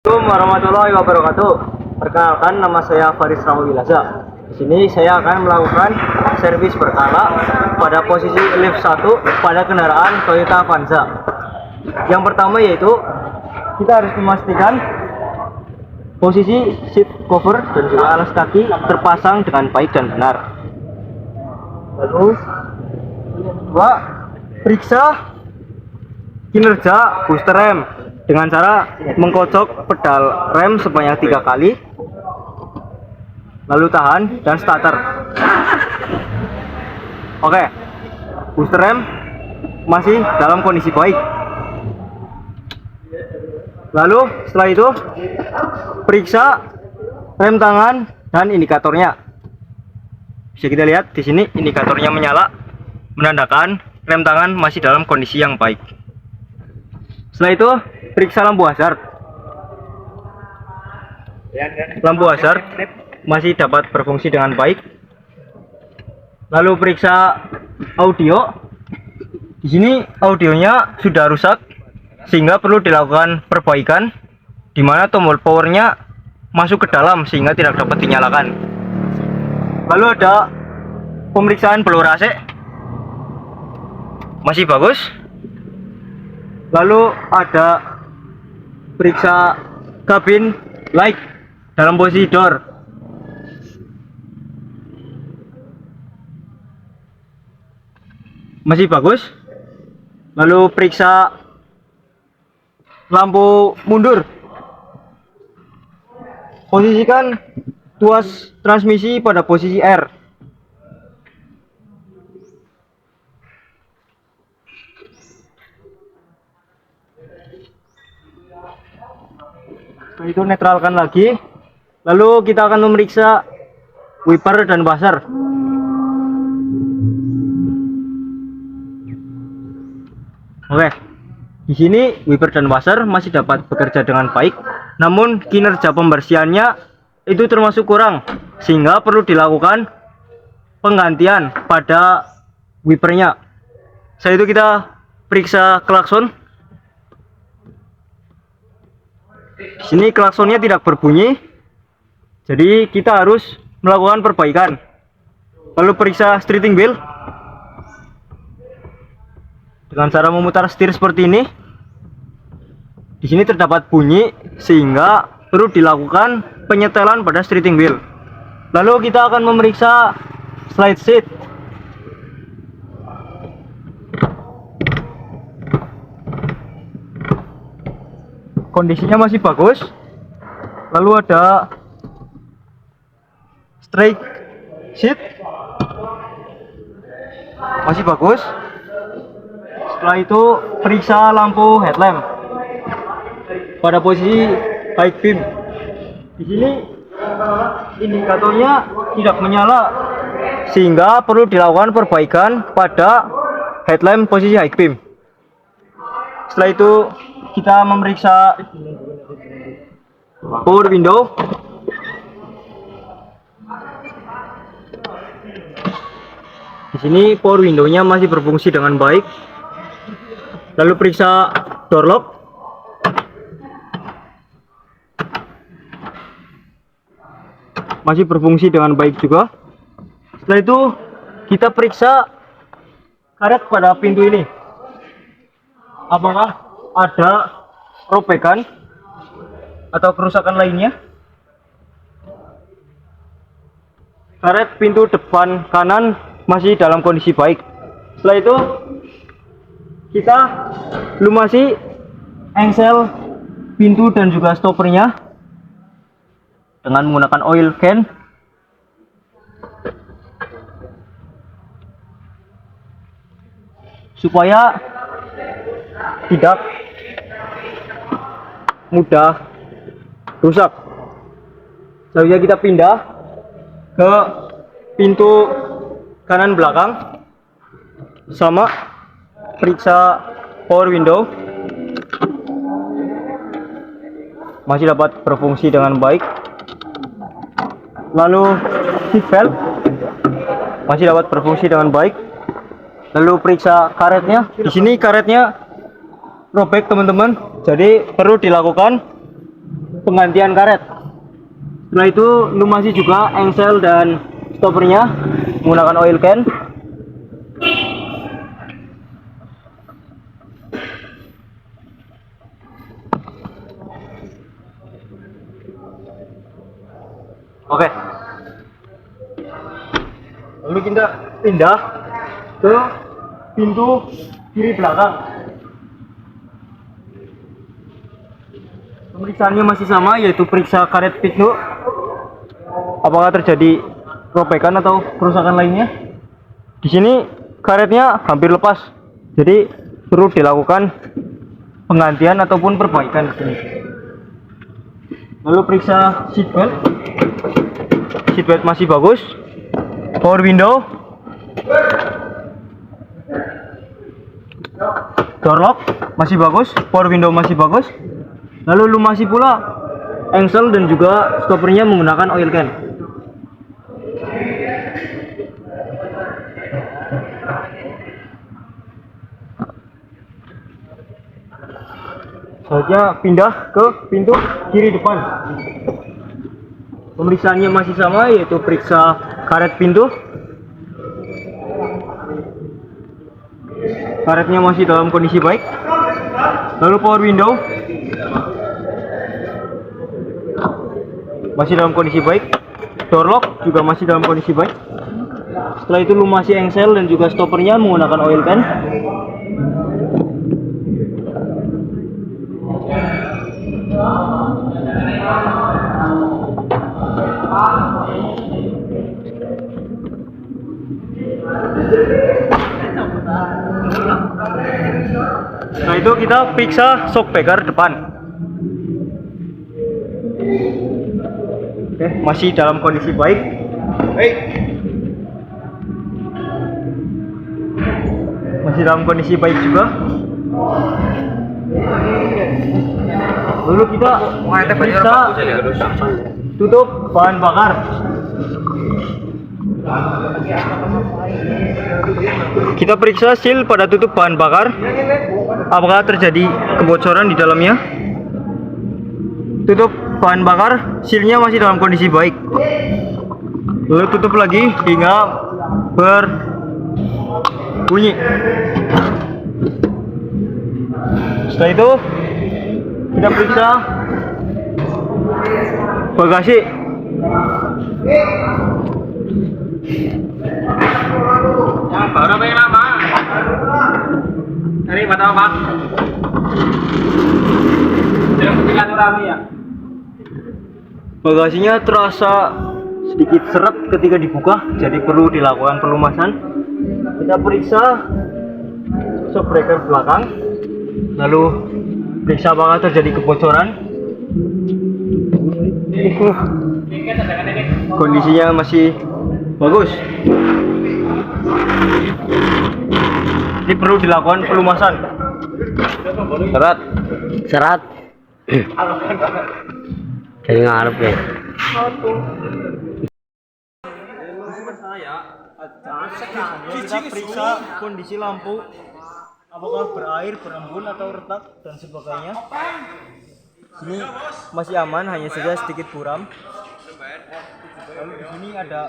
Assalamualaikum warahmatullahi wabarakatuh. Perkenalkan, nama saya Faris Rahmawilaza. Di sini saya akan melakukan servis berkala pada posisi lift 1 pada kendaraan Toyota Avanza. Yang pertama yaitu kita harus memastikan posisi seat cover dan juga alas kaki terpasang dengan baik dan benar. Lalu kedua, periksa kinerja booster rem dengan cara mengkocok pedal rem sebanyak 3 kali, lalu tahan dan starter. Oke, booster rem masih dalam kondisi baik. Lalu setelah itu periksa rem tangan dan indikatornya. Bisa kita lihat di sini indikatornya menyala, menandakan rem tangan masih dalam kondisi yang baik. Setelah itu periksa lampu hazard. Lampu hazard masih dapat berfungsi dengan baik. Lalu periksa audio. Di sini audionya sudah rusak sehingga perlu dilakukan perbaikan, di mana tombol powernya masuk ke dalam sehingga tidak dapat dinyalakan. Lalu ada pemeriksaan pelur AC, masih bagus. Lalu ada periksa kabin light dalam posisi door. Masih bagus. Lalu periksa lampu mundur. Posisikan tuas transmisi pada posisi R. Setelah itu netralkan lagi. Lalu kita akan memeriksa wiper dan buzzer. Oke, di sini wiper dan buzzer masih dapat bekerja dengan baik, namun kinerja pembersihannya itu termasuk kurang, sehingga perlu dilakukan penggantian pada wipernya. Setelah itu kita periksa klakson. Di sini klaksonnya tidak berbunyi, jadi kita harus melakukan perbaikan. Lalu periksa steering wheel dengan cara memutar setir seperti ini. Di sini terdapat bunyi sehingga perlu dilakukan penyetelan pada steering wheel. Lalu kita akan memeriksa slide seat. Kondisinya masih bagus. Lalu ada straight seat, masih bagus. Setelah itu periksa lampu headlamp pada posisi high beam. Di sini indikatornya tidak menyala sehingga perlu dilakukan perbaikan pada headlamp posisi high beam. Setelah itu kita memeriksa power window. Di sini power window-nya masih berfungsi dengan baik. Lalu periksa door lock. Masih berfungsi dengan baik juga. Setelah itu kita periksa karet pada pintu ini. Apakah ada robekan atau kerusakan lainnya? Karet pintu depan kanan masih dalam kondisi baik. Setelah itu kita lumasi engsel pintu dan juga stoppernya dengan menggunakan oil can. Supaya tidak mudah rusak. Selanjutnya kita pindah ke pintu kanan belakang, sama periksa power window. Masih dapat berfungsi dengan baik. Lalu seat belt masih dapat berfungsi dengan baik. Lalu periksa karetnya. Di sini karetnya robek teman-teman, jadi perlu dilakukan penggantian karet. Setelah itu lumasi juga engsel dan stoppernya menggunakan oil can. Oke. Lalu kita pindah ke pintu kiri belakang. Pemeriksaannya masih sama, yaitu periksa karet pintu. Apakah terjadi robekan atau kerusakan lainnya? Di sini karetnya hampir lepas, jadi perlu dilakukan penggantian ataupun perbaikan di sini. Lalu periksa seatbelt. Seatbelt masih bagus. Power window, door lock masih bagus. Power window masih bagus. Lalu lumasi pula engsel dan juga stoppernya menggunakan oil can. Selanjutnya pindah ke pintu kiri depan. Pemeriksaannya masih sama, yaitu periksa karet pintu. Karetnya masih dalam kondisi baik. Lalu power window masih dalam kondisi baik. Door lock juga masih dalam kondisi baik. Setelah itu lumasi engsel dan juga stoppernya menggunakan oil can. Nah, itu kita periksa shock breaker depan. Oke, masih dalam kondisi baik. Masih dalam kondisi baik juga. Lalu kita periksa tutup bahan bakar. Kita periksa seal pada tutup bahan bakar. Apakah terjadi kebocoran di dalamnya? Tutup bahan bakar, sealnya masih dalam kondisi baik. Lalu tutup lagi hingga berbunyi. Setelah itu kita periksa bagasi. Yang baru apa yang lama? Dari mata apa? Yang ketinggalan rame ya? Bagasinya terasa sedikit seret ketika dibuka, jadi perlu dilakukan pelumasan. Kita periksa shock breaker belakang, lalu periksa apakah terjadi kebocoran. Kondisinya masih bagus. Ini perlu dilakukan pelumasan. Serat jadi ngarep ya. Kita periksa kondisi lampu, apakah berair, berembun atau retak dan sebagainya. Sini masih aman, hanya saja sedikit buram. Lalu di sini ada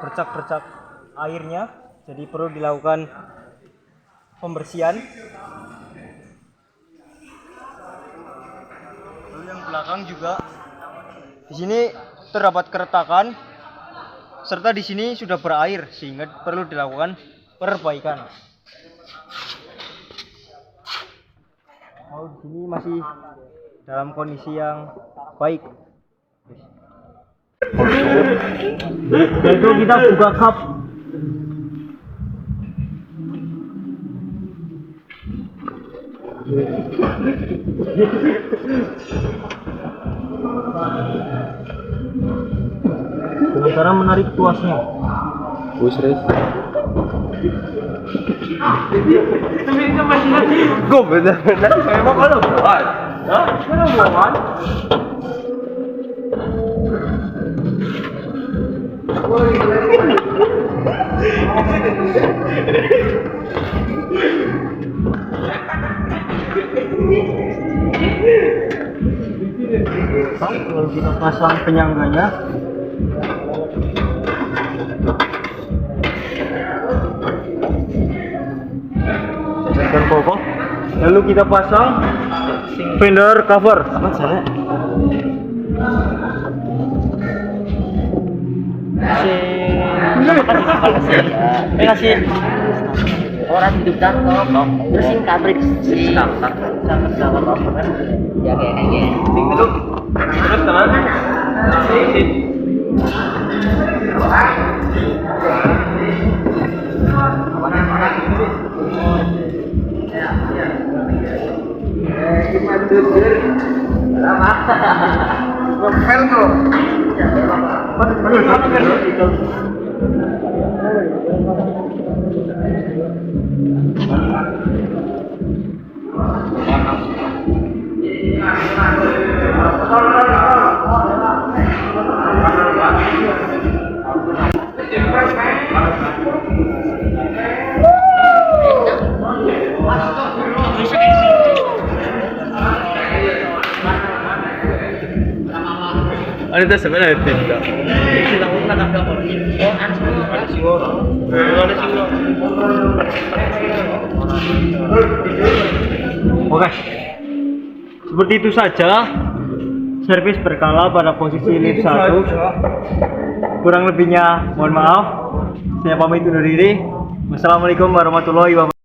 bercak-bercak airnya, jadi perlu dilakukan pembersihan. Lalu yang belakang juga, di sini terdapat keretakan, serta di sini sudah berair sehingga perlu dilakukan perbaikan. Oh, di sini masih dalam kondisi yang baik. Yaitu kita buka kap. Dengan cara menarik tuasnya. Gue bener-bener memang kalau buat. Hah? Mana buat? Lalu kita pasang penyangganya. Dan kokoh. Lalu kita pasang fender cover. Apa caranya? Kasih orang hidup cakep terus sing kabrik sih ya kayaknya Terus teman. Ngepel bro. Ano ito sebenarnya tinda? Oke, seperti itu saja servis berkala pada posisi lift 1. Kurang lebihnya mohon maaf. Saya pamit undur diri. Wassalamualaikum warahmatullahi wabarakatuh.